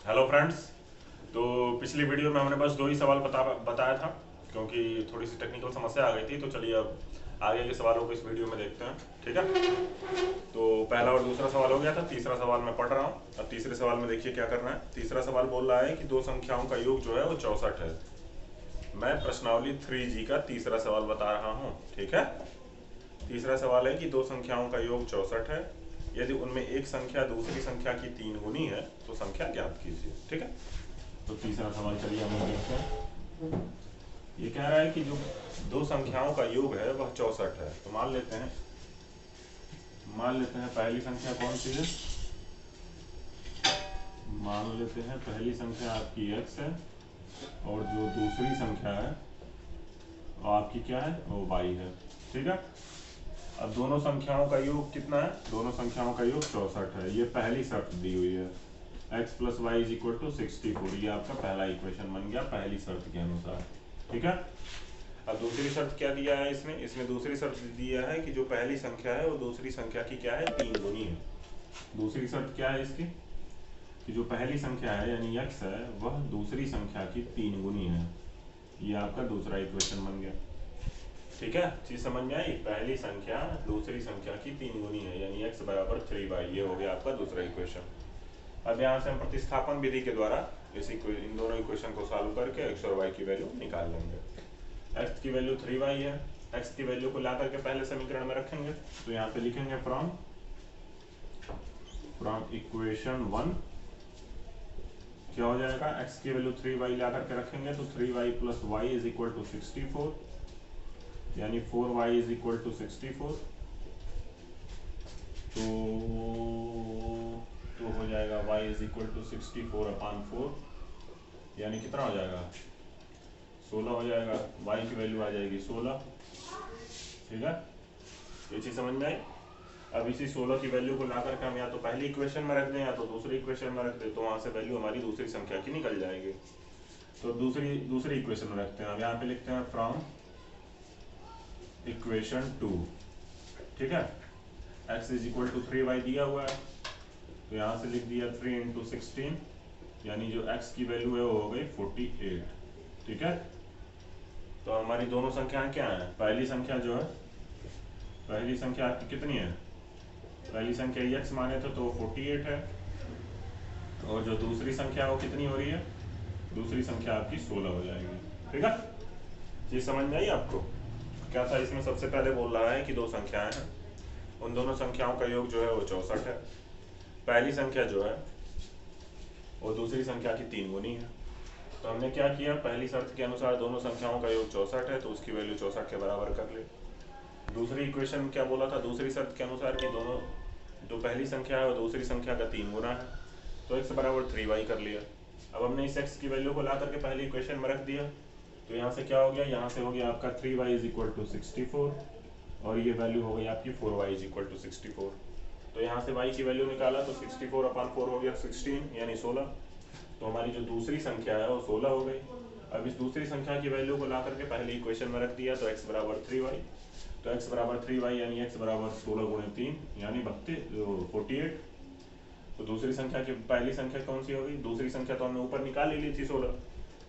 Hello friends. तो पिछली video में हमने बस दो ही सवाल बताया था, क्योंकि थोड़ी सी टेक्निकल समस्या आ गई थी। तो चलिए अब आगे के सवालों को इस वीडियो में देखते हैं, ठीक है। तो पहला और दूसरा सवाल हो गया था, तीसरा सवाल मैं पढ़ रहा हूँ। अब तीसरे सवाल में देखिए क्या करना है। तीसरा सवाल बोल रहा है कि दो संख्याओं का योग जो है वो 64 है। मैं प्रश्नावली 3G का तीसरा सवाल बता रहा हूँ, ठीक है। तीसरा सवाल है कि दो संख्याओं का योग 64 है। यदि उनमें एक संख्या दूसरी संख्या की 3 गुनी है तो संख्या ज्ञात कीजिए, ठीक है। तो तीसरा सवाल चलिए हम लोग देखते हैं। ये कह रहा है कि जो दो संख्याओं का योग है वह 64 है। तो मान लेते हैं पहली संख्या कौन सी है। मान लेते हैं पहली संख्या आपकी x है और जो दूसरी संख्या है वो आपकी क्या है, वो y है, ठीक है। अब दोनों संख्याओं का योग कितना है, दोनों संख्याओं का योग 64 है। ये पहली शर्त दी हुई है, x plus y is equal to 64। ये आपका पहला इक्वेशन बन गया पहली शर्त के अनुसार, ठीक है। अब दूसरी शर्त क्या दिया है इसने दूसरी शर्त दिया है कि जो पहली संख्या है वो दूसरी संख्या की क्या है, 3 गुनी है। दूसरी शर्त क्या है इसकी, कि जो पहली संख्या है यानी x है वह दूसरी संख्या की 3 गुनी है। ये आपका दूसरा इक्वेशन बन गया, ठीक है। चीज समझ में आई। पहली संख्या दूसरी संख्या की 3 गुनी है यानी x बराबर 3y। ये हो गया आपका दूसरा इक्वेशन। अब यहाँ से हम प्रतिस्थापन विधि के द्वारा इन दोनों इक्वेशन को सॉल्व करके x और y की वैल्यू निकाल लेंगे। x की वैल्यू 3y है। x की वैल्यू को ला करके पहले समीकरण में रखेंगे। तो यहाँ पे लिखेंगे फ्रॉम इक्वेशन 1 क्या हो जाएगा, x की वैल्यू 3y ला करके रखेंगे तो 3y plus y is equal to 64, यानी 4y इज इक्वल टू 64। तो हो जाएगा y इज इक्वल टू 64/4, यानी कितना हो जाएगा, 16 हो जाएगा। y की वैल्यू आ जाएगी 16, ठीक है। ये चीज समझ में आई। अब इसी 16 की वैल्यू को ला करके हम या तो पहली इक्वेशन में रख दें या तो दूसरी इक्वेशन में रख दें, तो वहां से वैल्यू हमारी दूसरी संख्या की निकल जाएगी। तो दूसरी इक्वेशन में रखते हैं। अब यहाँ पे लिखते हैं फ्रॉम इक्वेशन 2, ठीक है। x is equal to 3y दिया हुआ है, तो यहाँ से लिख दिया 3 इंटू 16, यानी जो x की वैल्यू है वो हो गई 48, ठीक है। तो हमारी दोनों संख्याएं क्या हैं, पहली संख्या जो है, पहली संख्या आपकी कितनी है, पहली संख्या x माने थे तो 48 है, और जो दूसरी संख्या वो कितनी हो रही है, दूसरी संख्या आपकी 16 हो जाएगी, ठीक है। ये समझ में आई आपको। क्या था इसमें, सबसे पहले बोल रहा है कि दो संख्याएं हैं, उन दोनों संख्याओं का योग जो है वो 64 है। पहली संख्या जो है वो दूसरी संख्या की 3 गुनी है। तो हमने क्या किया, पहली शर्त के अनुसार दोनों संख्याओं का योग 64 है तो उसकी वैल्यू 64 के बराबर कर ले। दूसरी इक्वेशन में क्या बोला था, दूसरी शर्त के अनुसार कि दोनों जो पहली संख्या है वो दूसरी संख्या का 3 गुना है, तो x बराबर 3y कर लिया। अब हमने इस x की वैल्यू को ला करके पहली इक्वेशन में रख दिया, तो यहाँ से क्या हो गया, यहाँ से हो गया आपका 3y इज इक्वल टू 64, और ये वैल्यू हो गई आपकी 4y इज इक्वल टू 64। तो यहाँ से y की वैल्यू निकाला तो 64/4 हो गया 16, यानी 16। तो हमारी जो दूसरी संख्या है वो 16 हो गई। अब इस दूसरी संख्या की वैल्यू को ला करके पहले इक्वेशन में रख दिया, तो x बराबर 3y। तो x बराबर 3y यानी x बराबर 16 गुणे 3 यानी 48। तो दूसरी संख्या की पहली संख्या कौन सी हो गई, दूसरी संख्या तो हमने ऊपर निकाल ही ली थी 16,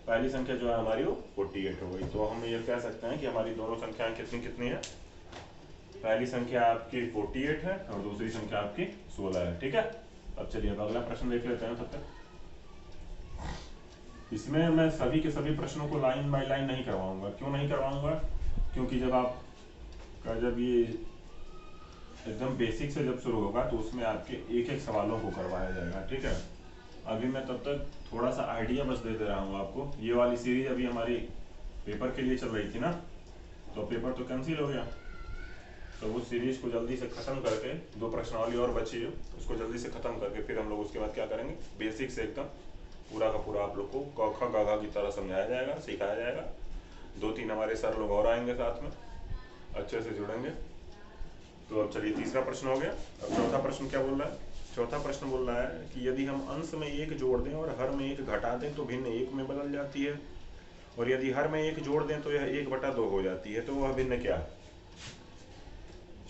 पहली संख्या जो है हमारी वो 48 हो गई। तो हम ये कह सकते हैं कि हमारी दोनों संख्याएं कितनी कितनी है, पहली संख्या आपकी 48 है और दूसरी संख्या आपकी 16 है, ठीक है। अब चलिए अब अगला प्रश्न देख लेते हैं। तब तक इसमें मैं सभी के सभी प्रश्नों को लाइन बाय लाइन नहीं करवाऊंगा। क्यों नहीं करवाऊंगा, क्योंकि जब ये एकदम बेसिक से जब शुरू होगा तो उसमें आपके एक एक सवालों को करवाया जाएगा, ठीक है। अभी मैं तब तक थोड़ा सा आइडिया बस दे रहा हूँ आपको। ये वाली सीरीज अभी हमारी पेपर के लिए चल रही थी ना, तो पेपर तो कैंसिल हो गया, तो उस सीरीज को जल्दी से खत्म करके, 2 प्रश्नावली और बची है उसको जल्दी से खत्म करके फिर हम लोग उसके बाद क्या करेंगे, बेसिक से एकदम पूरा का पूरा आप लोग को क ख ग घ की तरह समझाया जाएगा, सिखाया जाएगा। 2-3 हमारे सर लोग और आएंगे साथ में, अच्छे से जुड़ेंगे। तो अब चलिए तीसरा प्रश्न हो गया। अब चौथा प्रश्न क्या बोल रहा है, चौथा प्रश्न बोल रहा है कि यदि हम अंश में 1 जोड़ दें और हर में 1 घटा दें तो भिन्न 1 में बदल जाती है, और यदि हर में 1 जोड़ दें तो यह 1/2 हो जाती है, तो वह भिन्न क्या है।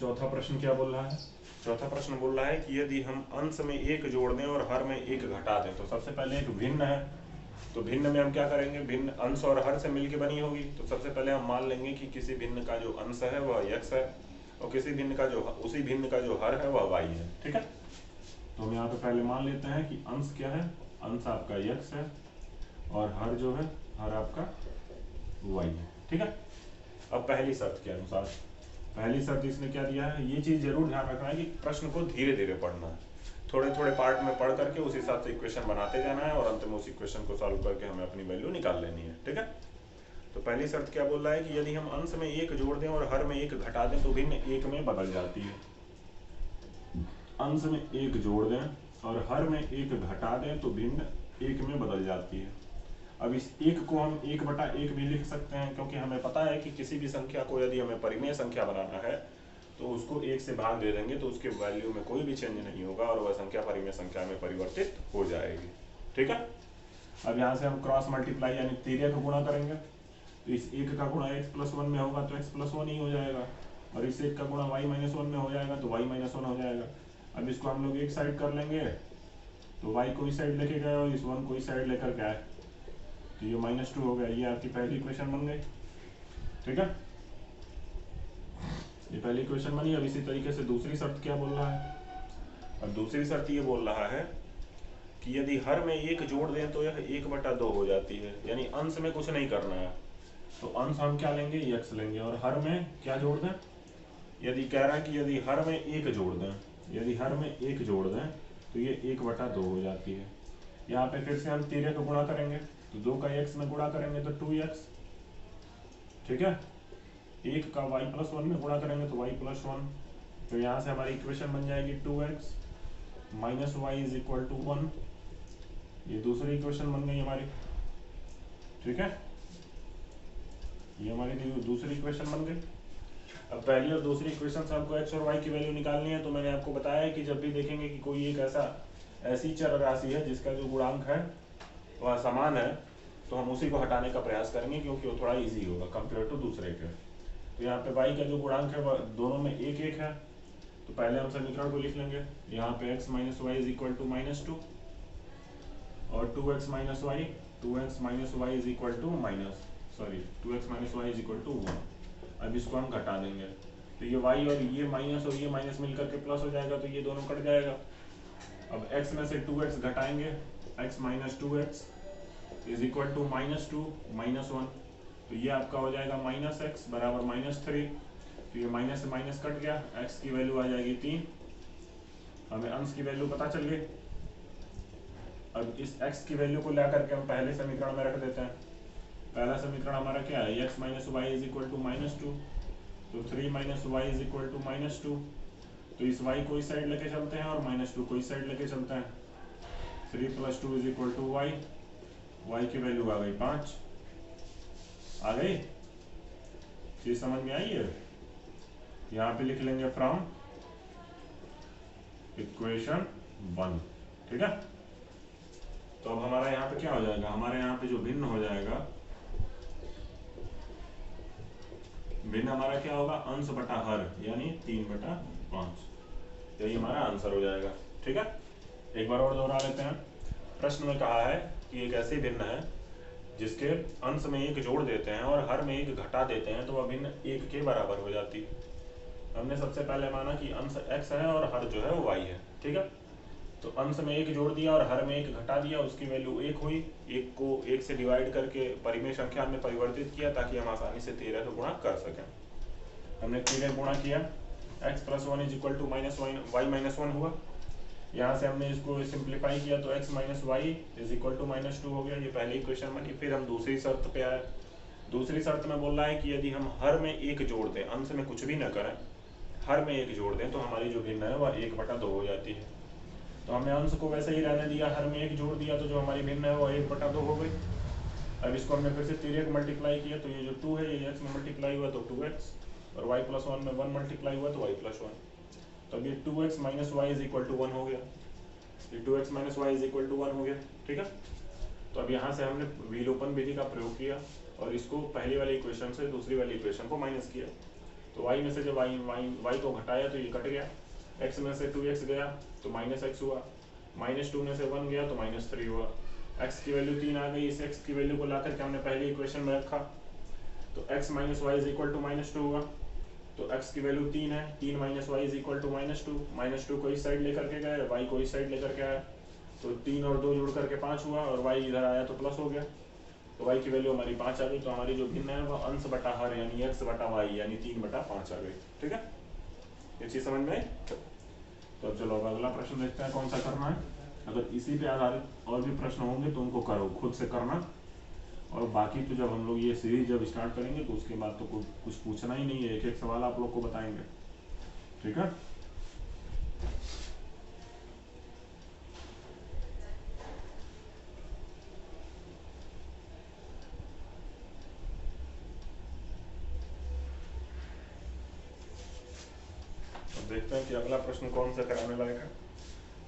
चौथा प्रश्न क्या बोल रहा है, चौथा प्रश्न बोल रहा है कि यदि हम अंश में एक जोड़ दें और हर में एक घटा दें, तो सबसे पहले एक भिन्न है, तो भिन्न में हम क्या करेंगे, भिन्न अंश और हर से मिलकर बनी होगी, तो सबसे पहले हम मान लेंगे कि किसी भिन्न का जो अंश है वह x है और किसी भिन्न का जो उसी भिन्न का जो हर है वह y है। ठीक है, तो हम यहाँ पे पहले मान लेते हैं कि अंश क्या है, अंश आपका x है और हर जो है हर आपका y है। ठीक है, अब पहली शर्त के अनुसार, पहली शर्त इसने क्या दिया है, ये चीज जरूर ध्यान रखना है कि प्रश्न को धीरे धीरे पढ़ना है, थोड़े थोड़े पार्ट में पढ़ करके उस हिसाब से इक्वेशन बनाते जाना है और अंत में उस इक्वेशन को सॉल्व करके हमें अपनी वैल्यू निकाल लेनी है। ठीक है, तो पहली शर्त क्या बोल रहा है कि यदि हम अंश में एक जोड़ दें और हर में एक घटा दें तो भिन्न एक में बदल जाती है। अंश में एक जोड़ दें और हर में एक घटा दें तो भिन्न एक में बदल जाती है। अब इस एक को हम 1/1 भी लिख सकते हैं, क्योंकि हमें पता है कि किसी भी संख्या को यदि हमें परिमेय संख्या बनाना है तो उसको 1 से भाग दे देंगे तो उसके वैल्यू में कोई भी चेंज नहीं होगा और वह संख्या परिमेय संख्या में परिवर्तित हो जाएगी। ठीक है, अब यहाँ से हम क्रॉस मल्टीप्लाई यानी तिर्यक गुणा करेंगे, तो इस 1 का गुणा x+1 में होगा तो x+1 ही हो जाएगा और इस 1 का गुणा y-1 में हो जाएगा तो y-1 हो जाएगा। अब इसको हम लोग एक साइड कर लेंगे, तो y को इस साइड लेके गए और इस 1 को इस साइड लेकर गए, तो ये -2 हो गया। ये आपकी पहली इक्वेशन बन गई। ठीक है, ये पहली इक्वेशन बनी। अब इसी तरीके से दूसरी शर्त क्या बोल रहा है, अब दूसरी शर्त ये बोल रहा है कि यदि हर में एक जोड़ दें तो यह 1/2 हो जाती है, यानी अंश में कुछ नहीं करना है, तो अंश हम क्या लेंगे, x लेंगे और हर में क्या जोड़ दें, यदि कह रहा है कि यदि हर में एक जोड़ दें, यदि हर में एक जोड़ दें तो ये 1/2 हो जाती है। यहाँ पे फिर से हम तिर्यक गुणा करेंगे, तो 2 का x में गुणा करेंगे तो 2x। ठीक है, 1 का y+1 में गुणा करेंगे तो y+1, तो यहाँ से हमारी इक्वेशन बन जाएगी 2x - y = 1। ये दूसरी इक्वेशन बन गई हमारी। ठीक है, ये हमारी दूसरी इक्वेशन बन गई। अब पहली और दूसरी इक्वेशन से हमको x और y की वैल्यू निकालनी है, तो मैंने आपको बताया है कि जब भी देखेंगे कि कोई एक ऐसी चर राशि है जिसका जो गुणांक है वह समान है, तो हम उसी को हटाने का प्रयास करेंगे, क्योंकि वो थोड़ा इजी होगा कंपेयर टू दूसरे के। तो यहाँ पे y का जो गुणांक है वह दोनों में 1 है, तो पहले हम समीकरण को लिख लेंगे। यहाँ पे x - y = -2 और 2x - y = 1। अब इसको हम घटा देंगे, तो ये y और ये माइनस मिलकर के प्लस हो जाएगा, तो ये दोनों कट जाएगा। अब x में से 2x घटाएंगे, x - 2x = -2 - 1, तो ये आपका हो जाएगा -x बराबर -3, तो ये माइनस से माइनस कट गया, x की वैल्यू आ जाएगी 3, हमें अंश की वैल्यू पता चल गई। अब इस x की वैल्यू को ला करके हम पहले समीकरण में रख देते हैं। पहला समीकरण हमारा क्या है, x - y = -2, तो 3 - y = -2, तो इस y को इस साइड लेके चलते हैं और -2 को इस साइड लेके चलते हैं। 3 + 2 = y, y की वैल्यू आ गई 5। आ गई, चीज समझ में आई है। यहाँ पे लिख लेंगे फ्रॉम इक्वेशन 1। ठीक है, तो अब हमारा यहाँ पे क्या हो जाएगा, हमारे यहाँ पे जो भिन्न हो जाएगा, भिन्न हमारा क्या होगा, अंश बटा हर, यानी 3/5, तो ये हमारा आंसर हो जाएगा। ठीक है, एक बार और दोहरा लेते हैं। प्रश्न में कहा है कि एक ऐसी भिन्न है जिसके अंश में एक जोड़ देते हैं और हर में एक घटा देते हैं तो वह भिन्न 1 के बराबर हो जाती है। हमने सबसे पहले माना कि अंश x है और हर जो है वो y है। ठीक है, तो अंश में एक जोड़ दिया और हर में एक घटा दिया, उसकी वैल्यू 1 हुई। 1 को 1 से डिवाइड करके परिमेय संख्या में परिवर्तित किया ताकि हम आसानी से 13 से गुणा कर सकें। हमने 13 गुणा किया, x+1 = y-1 हुआ। यहाँ से हमने इसको सिंप्लीफाई किया तो x - y = -2 हो गया। ये पहली इक्वेशन बनी। फिर हम दूसरी शर्त पे आए। दूसरी शर्त में बोल रहा है कि यदि हम हर में एक जोड़ दें, अंश में कुछ भी न करें, हर में एक जोड़ दें तो हमारी जो भिन्न है वह 1/2 हो जाती है। तो हमने अंश को वैसे ही रहने दिया, हर में एक जोड़ दिया, तो जो हमारी भिन्न है वह 1/2 हो गई। अब इसको हमने फिर से तिर्यक मल्टीप्लाई किया, तो ये जो 2 है ये x में मल्टीप्लाई हुआ तो 2x, और y+1 में 1 मल्टीप्लाई हुआ तो y+1, तो अब ये 2x - y = 1 हो गया। ये 2x - y = 1 हो गया। ठीक है, तो अब यहाँ से हमने विलोपन विधि का प्रयोग किया और इसको पहली वाली इक्वेशन से दूसरी वाली इक्वेशन को माइनस किया, तो y में से जब y को घटाया तो ये कट गया x में से 2x गया तो -x हुआ, -2 में से 1 गया तो -3 हुआ। x की वैल्यू 3 आ गई, इस x की वैल्यू को ला करके हमने पहले इक्वेशन में रखा तो x minus y is equal to -2 हुआ। तो x की वैल्यू 3 है, 3 minus y is equal to -2 को इस साइड लेकर के गए, y को इस साइड लेकर के आया तो 3 और 2 जुड़ करके 5 हुआ और y इधर आया तो प्लस हो गया तो y की वैल्यू हमारी 5 आ गई। तो हमारी जो भिन्न है वह अंश बटा हर यानी x बटा y यानी 3/5 आ गई। ठीक है, ये चीज समझ में आई। तो अब चलो अब अगला प्रश्न देखते हैं कौन सा करना है। अगर इसी पे आधारित और भी प्रश्न होंगे तो उनको करो, खुद से करना। और बाकी तो जब हम लोग ये सीरीज जब स्टार्ट करेंगे तो उसके बाद तो कुछ पूछना ही नहीं है, एक एक सवाल आप लोग को बताएंगे। ठीक है, अब देखते हैं कि अगला प्रश्न कौन सा कराने लायक है।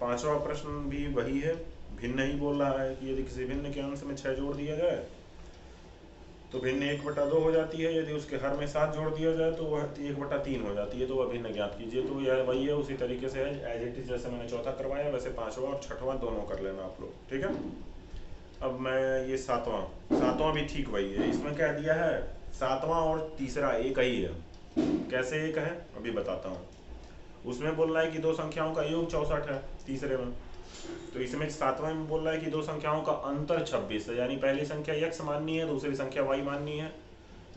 पांचवा प्रश्न भी वही है, भिन्न ही बोल रहा है कि यदि किसी भिन्न के अंश में 6 जोड़ दिया जाए तो भिन्न 1/2 हो जाती है, यदि उसके हर में 7 जोड़ दिया जाए तो वह 1/3 हो जाती है, तो वह भिन्न ज्ञात कीजिए। तो यह वही है, उसी तरीके से है एज इट इज, जैसे मैंने चौथा करवाया वैसे पांचवा और छठवां दोनों कर लेना आप लोग। ठीक है, अब मैं ये सातवां भी ठीक वही है। इसमें क्या दिया है, सातवां और तीसरा एक ही है। कैसे एक है अभी बताता हूँ। उसमें बोल रहा है कि दो संख्याओं का योग 64 है तीसरे में, तो इसमें सातवें में बोल रहा है कि दो संख्याओं का अंतर 26 है, यानी पहली संख्या x माननी है, दूसरी संख्या y माननी है,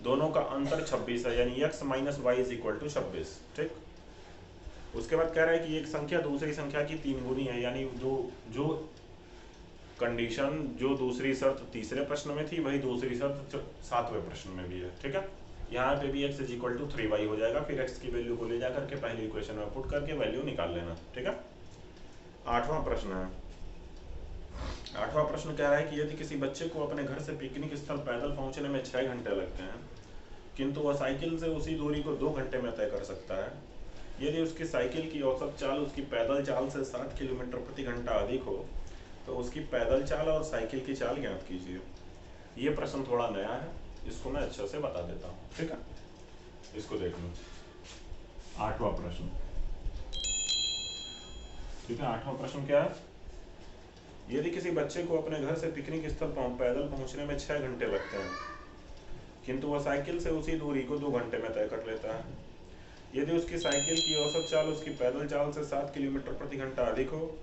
दोनों का अंतर 26 है, यानी x minus y is equal to 26। ठीक, उसके बाद कह रहा है कि एक संख्या दूसरी संख्या की 3 गुनी है, यानी जो कंडीशन जो दूसरी शर्त तीसरे प्रश्न में थी वही दूसरी शर्त सातवें प्रश्न में भी है। ठीक है, यहाँ पे भी x is equal to 3y हो जाएगा, फिर x की वैल्यू को ले जा करके पहले इक्वेशन में पुट करके वैल्यू निकाल लेना। ठीक है, आठवां प्रश्न है। आठवां प्रश्न कह रहा है कि यदि किसी बच्चे को अपने घर से पिकनिक स्थल पैदल पहुंचने में 6 घंटे लगते हैं किंतु वह साइकिल से उसी दूरी को 2 घंटे में तय कर सकता है, यदि उसकी साइकिल की औसत चाल उसकी पैदल चाल से 7 किलोमीटर प्रति घंटा अधिक हो तो उसकी पैदल चाल और साइकिल की चाल ज्ञात कीजिए। ये प्रश्न थोड़ा नया है, इसको मैं अच्छे से बता देता हूँ। ठीक है, इसको देख लो। आठवां प्रश्न, ठीक है, आठवां प्रश्न क्या है, यदि किसी बच्चे को अपने घर से पिकनिक स्थल पैदल पहुंचने में 6 घंटे लगते हैं किंतु वह साइकिल से उसी दूरी को 2 घंटे में तय कर लेता है, यदि उसकी साइकिल की औसत चाल उसकी पैदल चाल से 7 किलोमीटर प्रति घंटा अधिक हो।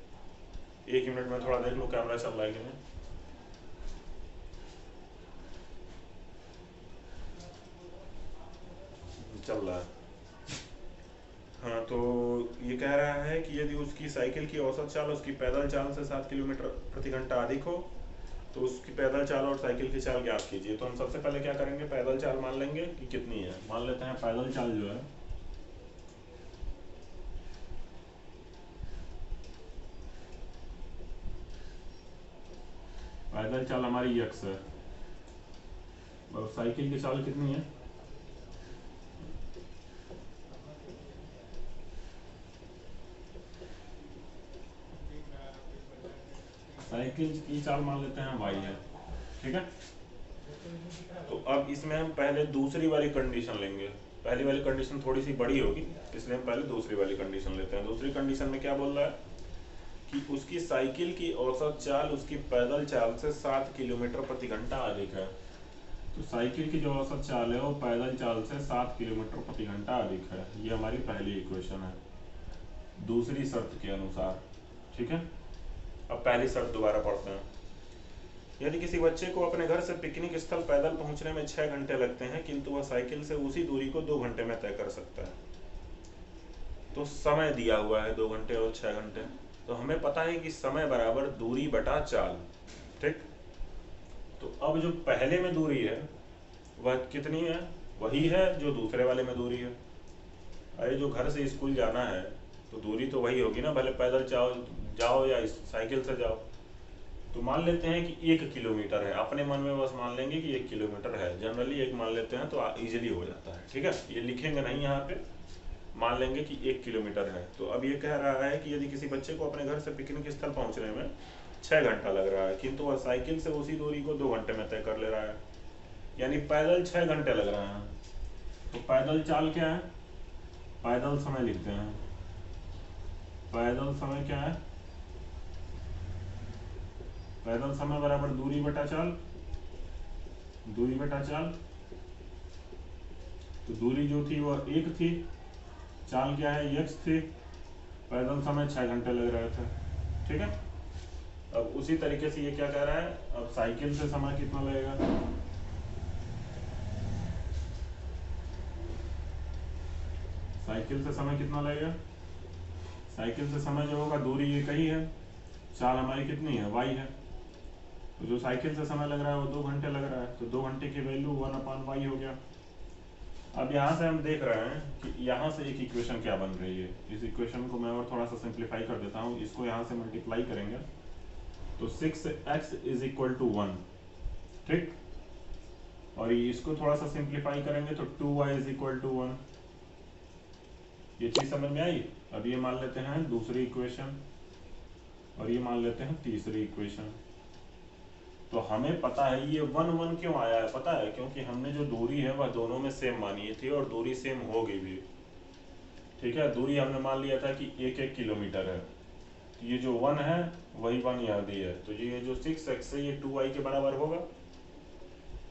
1 मिनट में थोड़ा देख लो कैमरा चल रहा है कि नहीं, चल रहा है। हाँ, तो ये कह रहा है कि यदि उसकी साइकिल की औसत चाल उसकी पैदल चाल से 7 किलोमीटर प्रति घंटा अधिक हो तो उसकी पैदल चाल और साइकिल की चाल ज्ञात कीजिए। तो हम सबसे पहले क्या करेंगे, पैदल चाल मान लेंगे कि कितनी है, मान लेते हैं पैदल चाल जो है पैदल चाल हमारी x है और साइकिल की चाल कितनी है, साइकिल की चाल मान लेते हैं y है। ठीक है, तो अब इसमें हम पहले दूसरी वाली कंडीशन लेंगे, पहली वाली कंडीशन थोड़ी सी बड़ी होगी इसलिए हम पहले दूसरी वाली कंडीशन लेते हैं। दूसरी कंडीशन में क्या बोल रहा है कि उसकी साइकिल की औसत चाल उसकी पैदल चाल से 7 किलोमीटर प्रति घंटा अधिक है। तो साइकिल की जो औसत चाल है वो पैदल चाल से 7 किलोमीटर प्रति घंटा अधिक है, ये हमारी पहली इक्वेशन है दूसरी शर्त के अनुसार। ठीक है, अब पहली शर्त दोबारा पढ़ते हैं। यदि किसी बच्चे को अपने घर से पिकनिक स्थल पैदल पहुंचने में 6 घंटे लगते हैं किंतु वह साइकिल से उसी दूरी को 2 घंटे में तय कर सकता है, तो समय दिया हुआ है 2 घंटे और 6 घंटे, तो हमें पता है कि समय बराबर दूरी बटा चाल। ठीक, तो अब जो पहले में दूरी है वह कितनी है, वही है जो दूसरे वाले में दूरी है। अरे जो घर से स्कूल जाना है तो दूरी तो वही होगी ना, भले पैदल जाओ या साइकिल से जाओ। तो मान लेते हैं कि 1 किलोमीटर है, अपने मन में बस मान लेंगे कि 1 किलोमीटर है, जनरली 1 मान लेते हैं तो इजीली हो जाता है। ठीक है, ये लिखेंगे नहीं यहाँ पे, मान लेंगे कि 1 किलोमीटर है। तो अब ये कह रहा है कि यदि किसी बच्चे को अपने घर से पिकनिक स्थल पहुंचने में 6 घंटा लग रहा है किंतु वह साइकिल से उसी दूरी को 2 घंटे में तय कर ले रहा है, यानी पैदल 6 घंटे लग रहे हैं। तो पैदल चाल क्या है, पैदल समय लिखते हैं, पैदल समय क्या है, पैदल समय बराबर दूरी बटा चाल, दूरी बटा चाल। तो दूरी जो थी वो 1 थी, चाल क्या है x थी, पैदल समय 6 घंटे लग रहा था। ठीक है, अब उसी तरीके से ये क्या कह रहा है, अब साइकिल से समय कितना लगेगा, साइकिल से समय कितना लगेगा, साइकिल से समय जो होगा, दूरी ये कही है, चाल हमारी कितनी है y है, तो जो साइकिल से समय लग रहा है वो 2 घंटे लग रहा है, तो 2 घंटे की वैल्यू 1/y हो गया। अब यहाँ से हम देख रहे हैं कि यहाँ से एक इक्वेशन क्या बन रही है, इस इक्वेशन को मैं और थोड़ा सा सिंप्लीफाई कर देता हूँ, इसको यहाँ से मल्टीप्लाई करेंगे तो 6x इज इक्वल टू 1, ठीक, और इसको थोड़ा सा सिंप्लीफाई करेंगे तो 2y इज इक्वल टू 1। ये चीज समझ में आई। अब ये मान लेते हैं दूसरी इक्वेशन और ये मान लेते हैं तीसरी इक्वेशन। तो हमें पता है ये 1 1 क्यों आया है, पता है, क्योंकि हमने जो दूरी है वह दोनों में सेम मानी थी और दूरी सेम हो गई भी। ठीक है, दूरी हमने मान लिया था कि 1 किलोमीटर है, तो ये जो 1 है वही 1 यहाँ दी है, तो ये जो 6x है ये 2y के बराबर होगा,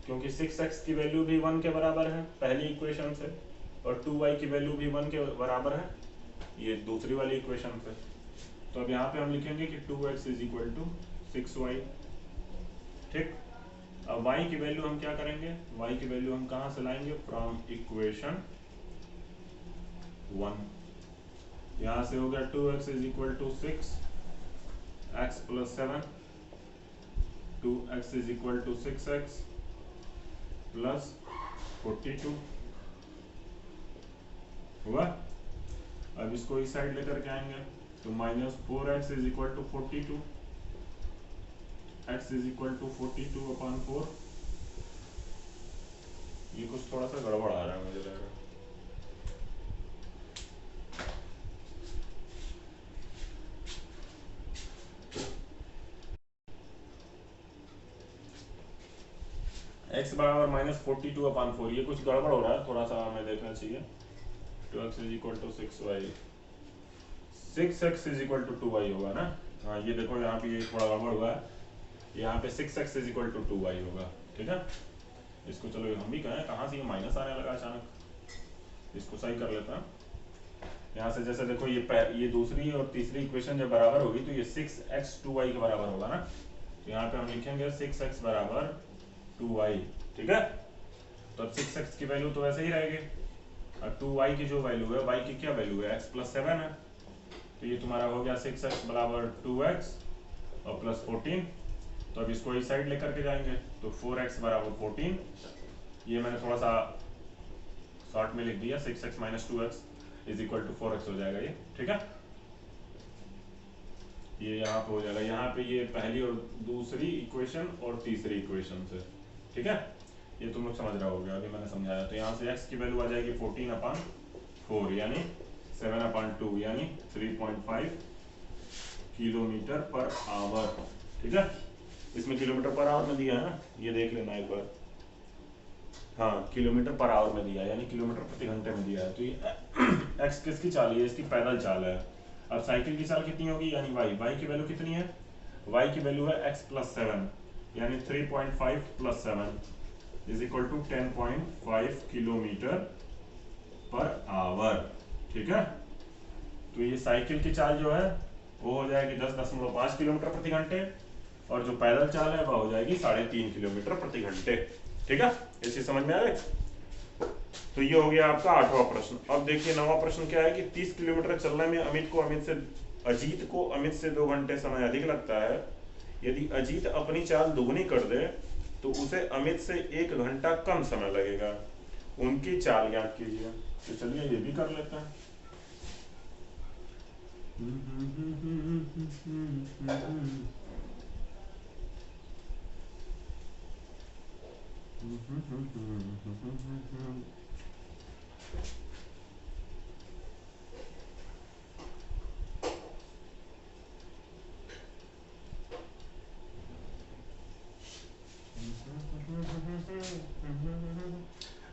क्योंकि 6x की वैल्यू भी 1 के बराबर है पहली इक्वेशन से, और 2y की वैल्यू भी 1 के बराबर है ये दूसरी वाली इक्वेशन से। तो अब यहाँ पे हम लिखेंगे कि 2x is equal to 6y। ठीक, अब y की वैल्यू हम क्या करेंगे, y की वैल्यू हम कहाँ से लाएंगे, फ्रॉम इक्वेशन 1। यहाँ से हो गया 2x is equal to 6, x plus 7, 2x is equal to 6x plus 42 हुआ। अब इसको इस साइड लेकर के आएंगे तो -4x is equal to 42, x is equal to 42/4। ये कुछ थोड़ा सा गड़बड़ आ रहा है मुझे लग रहा है। x बराबर -42/4, ये कुछ गड़बड़ हो रहा है, थोड़ा सा हमें देखना चाहिए। 2x is equal to 6y, 6x is equal to 2y होगा ना। हाँ ये देखो यहाँ पे ये थोड़ा गड़बड़ हुआ है, यहाँ पे 6x is equal to 2y होगा। ठीक है, इसको चलो हम भी कहें, कहाँ से ये माइनस आने लगा अचानक, इसको सही कर लेता हैं। यहाँ से जैसे देखो ये दूसरी और तीसरी इक्वेशन जब बराबर होगी तो ये 6x 2y के बराबर होगा ना, तो यहाँ पे हम लिखेंगे 6x बराबर 2y। ठीक है, तो अब 6x की वैल्यू तो वैसे ही रहेगी, और 2y की जो वैल्यू है, y की क्या वैल्यू है, x प्लस 7 है, तो ये तुम्हारा हो गया 6x बराबर 2x और प्लस 14। तो अब इसको इस साइड लेकर के जाएंगे तो 4x बराबर 14, ये मैंने थोड़ा सा शॉर्ट में लिख दिया, 6x minus 2x is equal to 4x हो जाएगा ये। ठीक है, ये यहाँ पे हो जाएगा, यहाँ पे ये पहली और दूसरी इक्वेशन और तीसरी इक्वेशन से। ठीक है, ये तुम लोग समझ रहे होगे, अभी मैंने समझाया। तो यहाँ से x की वैल्यू आ जाएगी 14/4 यानी 7/2 यानी 3.5 किलोमीटर पर आवर। ठीक है, इसमें किलोमीटर पर आवर में दिया है ना, ये देख लेना एक बार। हाँ, किलोमीटर पर आवर में दिया है, यानी किलोमीटर प्रति घंटे में दिया है। तो ये x किसकी चाल है, इसकी पैदल चाल है। अब साइकिल की चाल कितनी होगी, यानी y की वैल्यू कितनी है, y की वैल्यू है x प्लस 7 यानी 3.5 plus 7 is equal to 10.5 kilometre per hour. ठीक है, तो ये साइकिल की चाल जो है वो हो जाएगी 10.5 किलोमीटर प्रति घंटे, और जो पैदल चाल है वह हो जाएगी 3.5 किलोमीटर प्रति घंटे। ठीक है, ये चीज समझ में आ रही। तो ये हो गया आपका 8वां प्रश्न। अब देखिए 9वां प्रश्न क्या है कि 30 किलोमीटर चलने में अजीत को अमित से 2 घंटे समय अधिक लगता है। यदि अजीत अपनी चाल दुगनी कर दे तो उसे अमित से 1 घंटा कम समय लगेगा। उनकी चाल ज्ञात कीजिए। तो चलिए ये भी कर लेते हैं।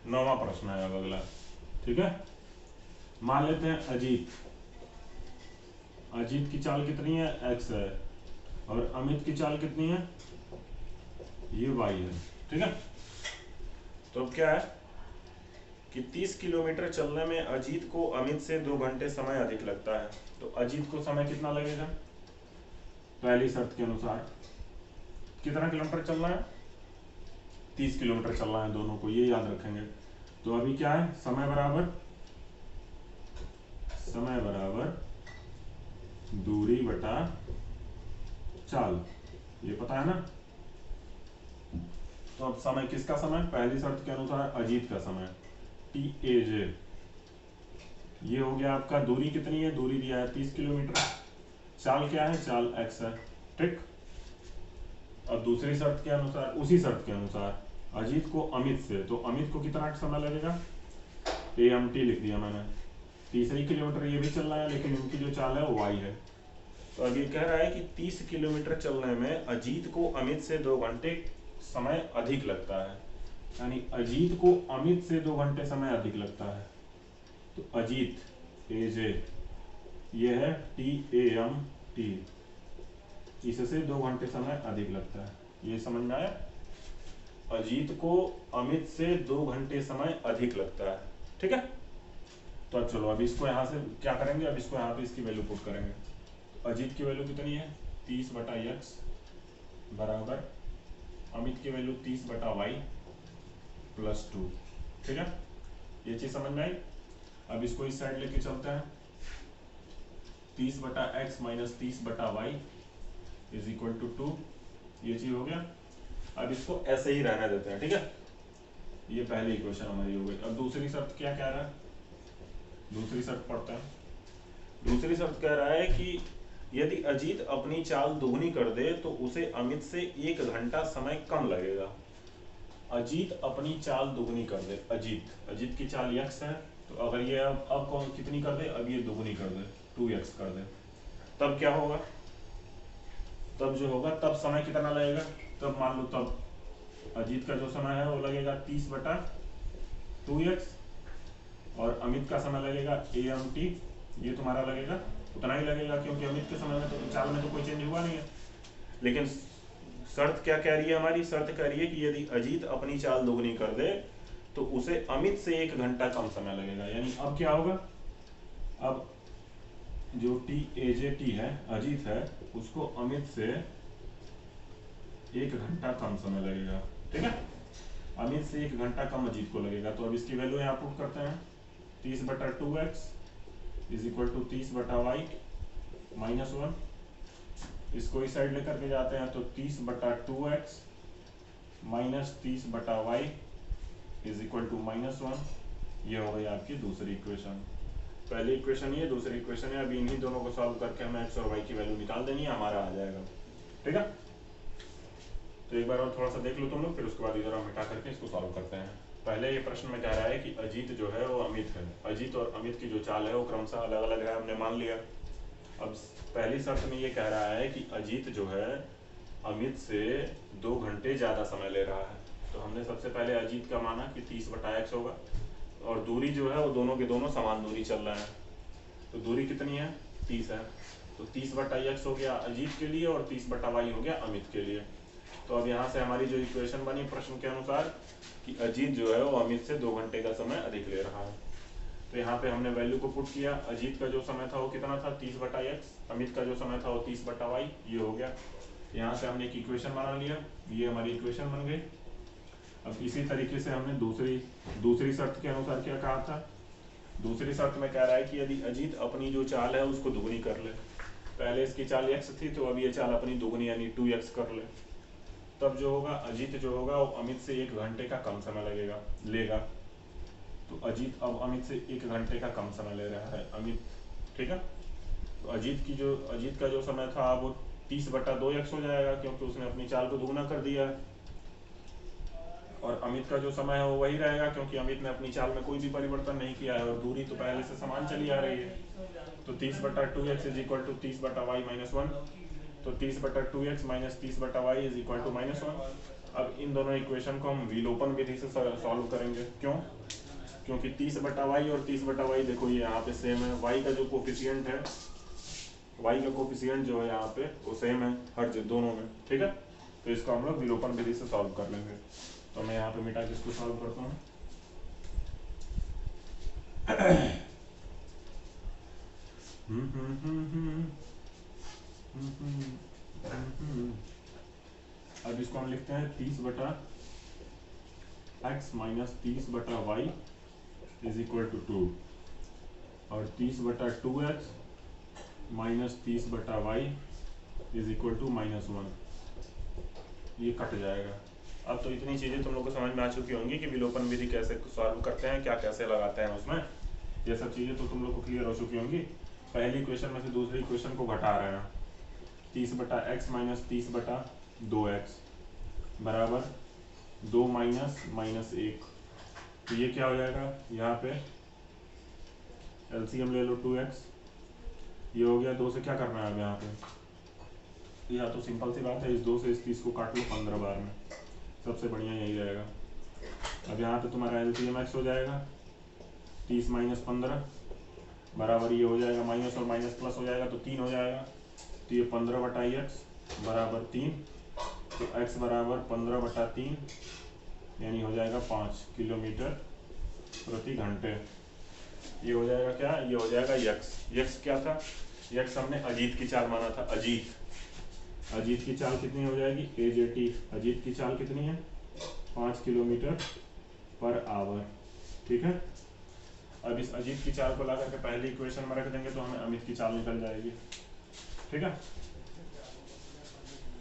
नौवां प्रश्न है अब अगला। ठीक है, मान लेते हैं अजीत की चाल कितनी है, x है, और अमित की चाल कितनी है, ये y है। ठीक है, तो अब क्या है कि 30 किलोमीटर चलने में अजीत को अमित से 2 घंटे समय अधिक लगता है। तो अजीत को समय कितना लगेगा, पहली शर्त के अनुसार कितना किलोमीटर चलना है, 30 किलोमीटर चलना है दोनों को, ये याद रखेंगे। तो अभी क्या है, समय बराबर दूरी बटा चाल, ये पता है ना। तो अब समय किसका समय, पहली शर्त के अनुसार अजीत का समय टी ए जे, ये हो गया आपका। दूरी कितनी है, दूरी दिया है 30 किलोमीटर, चाल क्या है, चाल x है। ठीक, अब दूसरी शर्त के अनुसार, उसी शर्त के अनुसार अजीत को अमित से, तो अमित को कितना समय लगेगा, AMT लिख दिया मैंने। 30 किलोमीटर ये भी चलना है, लेकिन इनकी जो चाल है वो y है। तो अब ये कह रहा है कि 30 किलोमीटर चलने में अजीत को अमित से 2 घंटे समय अधिक लगता है, यानी अजीत को अमित से 2 घंटे समय अधिक लगता है। तो अजीत AJ, ये है TAMT, इससे 2 घंटे समय अधिक लगता है। ये समझ में आया, अजीत को अमित से 2 घंटे समय अधिक लगता है। ठीक है, तो अब चलो, अब इसको यहाँ से क्या करेंगे, अब इसको यहाँ पे इसकी वैल्यू पुट करेंगे। तो अजीत की वैल्यू कितनी है, 30/x बराबर अमित की वैल्यू 30/y + 2। ठीक है, ये चीज समझ में आई। अब इसको इस साइड लेके चलते हैं, 30/x - 30/y = 2, ये चीज हो गया। अब इसको ऐसे ही रहने देते हैं। ठीक है, ये पहली इक्वेशन हमारी हो गई। अब दूसरी शर्त क्या कह रहा है, दूसरी शर्त पढ़ते हैं। दूसरी शर्त कह रहा है कि यदि अजीत अपनी चाल दोगुनी कर दे तो उसे अमित से 1 घंटा समय कम लगेगा। अजीत अपनी चाल दोगुनी कर दे, अजीत की चाल x है, तो अगर ये अब कौन कितनी कर दे, अब ये दोगुनी कर दे, 2x कर दे, तब क्या होगा, तब जो होगा, तब समय कितना लगेगा, तब मान लो तब अजीत का जो समय है वो लगेगा 30/2x, और अमित का समय लगेगा AMT, ये तुम्हारा लगेगा उतना ही लगेगा, क्योंकि अमित के समय में तो चाल में तो कोई चेंज हुआ नहीं है। लेकिन शर्त क्या कह रही है हमारी, शर्त कह रही है कि यदि अजीत अपनी चाल दोगुनी कर दे तो उसे अमित से 1 घंटा कम समय लगेगा। यानी अब क्या होगा, अब जो TAJT है, अजीत है, उसको अमित से 1 घंटा कम समय लगेगा। ठीक है, अमित से 1 घंटा कम अजीत को लगेगा। तो अब इसकी वैल्यू यहाँ पुट करते हैं, 30/2x = 30/y - 1, इसको इस साइड लेकर के जाते हैं, तो 30/2x - 30/y = -1, ये हो गई आपकी दूसरी इक्वेशन। पहली इक्वेशन ये, दूसरी इक्वेशन है। अभी इन्हीं दोनों को सॉल्व करके हमें x और y की वैल्यू निकाल देनी है, हमारा आ जाएगा। ठीक है, तो एक बार और थोड़ा सा देख लो तुम लोग, फिर उसके बाद इधर हम मिटा करके इसको सॉल्व करते हैं। पहले ये प्रश्न में कह रहा है कि अजीत जो है वो अमित है, अजीत और अमित की जो चाल है वो क्रमशः अलग अलग है, हमने मान लिया। अब पहली शर्त में ये कह रहा है कि अजीत जो है अमित से 2 घंटे ज़्यादा समय ले रहा है। तो हमने सबसे पहले अजीत का माना कि 30/x होगा, और दूरी जो है वो दोनों के दोनों समान दूरी चल रहा है। तो दूरी कितनी है, 30 है, तो 30/x हो गया अजीत के लिए, और 30/y हो गया अमित के लिए। तो अब यहाँ से हमारी जो इक्वेशन बनी प्रश्न के अनुसार कि अजीत जो है वो अमित से 2 घंटे का समय अधिक ले रहा है। तो यहाँ पे हमने वैल्यू को पुट किया, अजीत का जो समय था वो कितना था, 30/x, अमित का जो समय था वो 30/y, ये हो गया। यहाँ से हमने एक इक्वेशन बना लिया, ये हमारी इक्वेशन बन गई। अब इसी तरीके से हमने दूसरी शर्त के अनुसार क्या कहा था, दूसरी शर्त में कह रहा है कि यदि अजीत अपनी जो चाल है उसको दुगनी कर ले, पहले इसकी चाल x थी, तो अब ये चाल अपनी दुगनी यानी 2x कर ले, तब जो होगा अजीत जो होगा वो अमित से 1 घंटे का कम समय लेगा। तो अजीत अब अमित से 1 घंटे का कम समय ले रहा है, अमित। ठीक है, तो अजीत का जो समय था वो 30/2x हो जाएगा, क्योंकि उसने अपनी चाल को दुगना कर दिया है। और अमित का जो समय है वो वही रहेगा, क्योंकि अमित ने अपनी चाल में कोई भी परिवर्तन नहीं किया है, और दूरी तो पहले से समान चली आ रही है। तो 30/2x = 30/y - 1, तो 30/2x - 30/y = -1। अब इन दोनों इक्वेशन को हम विलोपन विधि से सॉल्व करेंगे। क्यों, क्योंकि 30/y और 30/y देखो ये यहाँ पे सेम है, y का जो कोफिशिएंट है y का कोफिशिएंट जो है यहाँ पे वो सेम है हर दोनों में, ठीक है। तो इसको हम लोग विलोपन विधि से सॉल्व कर लेंगे। तो मैं यहाँ पे मिटा के इसको सॉल्व करता हूँ। अब इसको हम लिखते हैं 30/x minus 30/y is equal to 2 और 30/2x minus 30/y is equal to -1। ये कट जाएगा। अब तो इतनी चीज़ें तुम लोग को समझ में आ चुकी होंगी कि विलोपन विधि कैसे सॉल्व करते हैं, क्या कैसे लगाते हैं उसमें। ये सब चीज़ें तो तुम लोग को क्लियर हो चुकी होंगी। पहली इक्वेशन में से दूसरी इक्वेशन को घटा रहे हैं। 30/x माइनस 30/2x बराबर 2 माइनस -1। तो ये क्या हो जाएगा, यहाँ पे एलसीएम ले लो 2x, ये हो गया। 2 से क्या करना है अब यहाँ पे, या तो सिंपल सी बात है, इस 2 से इस 30 को काट लो 15 बार में, सबसे बढ़िया यही रहेगा। अब यहाँ पे तुम्हारा एलसीएम x हो जाएगा 30 माइनस 15 बराबर ये हो जाएगा, माइनस और माइनस प्लस हो जाएगा तो 3 हो जाएगा। तो ये 15/x बराबर 3, तो x बराबर 15/3 यानी हो जाएगा 5 किलोमीटर प्रति घंटे। ये हो जाएगा क्या, ये हो जाएगा यक्स क्या था, यक्स हमने अजीत की चाल माना था। अजीत की चाल कितनी हो जाएगी, AJT अजीत की चाल कितनी है 5 किलोमीटर पर आवर, ठीक है। अब इस अजीत की चाल को ला करके पहली इक्वेशन में रख देंगे तो हमें अमित की चाल निकल जाएगी, ठीक है।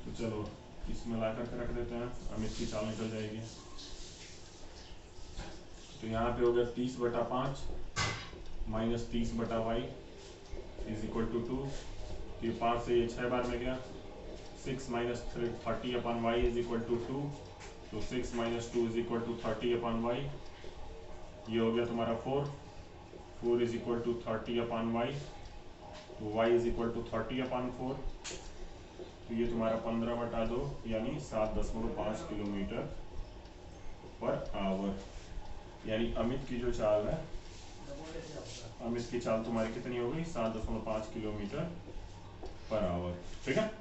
तो चलो इसमें ला करके रख देते हैं, अमित की चाल निकल जाएगी। तो यहाँ पे हो गया 30/5 minus 30/y is equal to 2। ये 5 से ये 6 बार में गया, 6 minus 30/y is equal to 2। तो 6 minus 2 is equal to 30/y। ये हो गया तुम्हारा 4 इज इक्वल टू 30/y। तो y इज इक्वल टू 30/4। तो ये तुम्हारा 15/2 यानी 7.5 किलोमीटर पर आवर। यानी अमित की जो चाल है, अमित की चाल तुम्हारी कितनी हो गई 7.5 किलोमीटर पर आवर, ठीक है।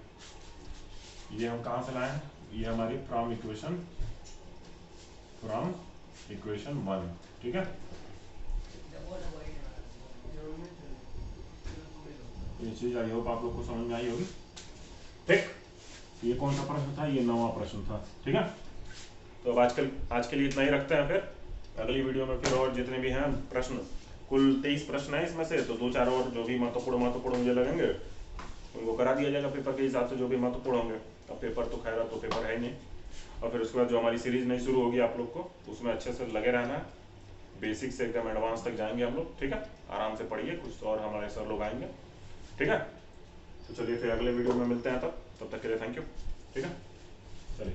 ये हम कहाँ से लाए हैं, ये हमारी फ्रॉम इक्वेशन 1, ठीक है। ये चीज आई होप आप लोग को समझ में आई होगी, ठीक। ये कौन सा प्रश्न था, ये 9वां प्रश्न था, ठीक है। तो अब आज के लिए इतना ही रखते हैं, फिर अगली वीडियो में फिर और जितने भी हैं प्रश्न, कुल 23 प्रश्न है इसमें से, तो 2-4 और जो भी महत्वपूर्ण मुझे लगेंगे उनको करा दिया जाएगा पेपर के हिसाब से, जो भी महत्वपूर्ण होंगे। अब पेपर तो खैर तो पेपर है नहीं, और फिर उसके बाद जो हमारी सीरीज नई शुरू होगी आप लोग को उसमें अच्छे से लगे रहना है। बेसिक से एकदम एडवांस तक जाएंगे हम लोग, ठीक है। आराम से पढ़िए, कुछ तो और हमारे सर लोग आएंगे, ठीक है। तो चलिए फिर अगले वीडियो में मिलते हैं, तब तक के लिए थैंक यू, ठीक है। चलिए।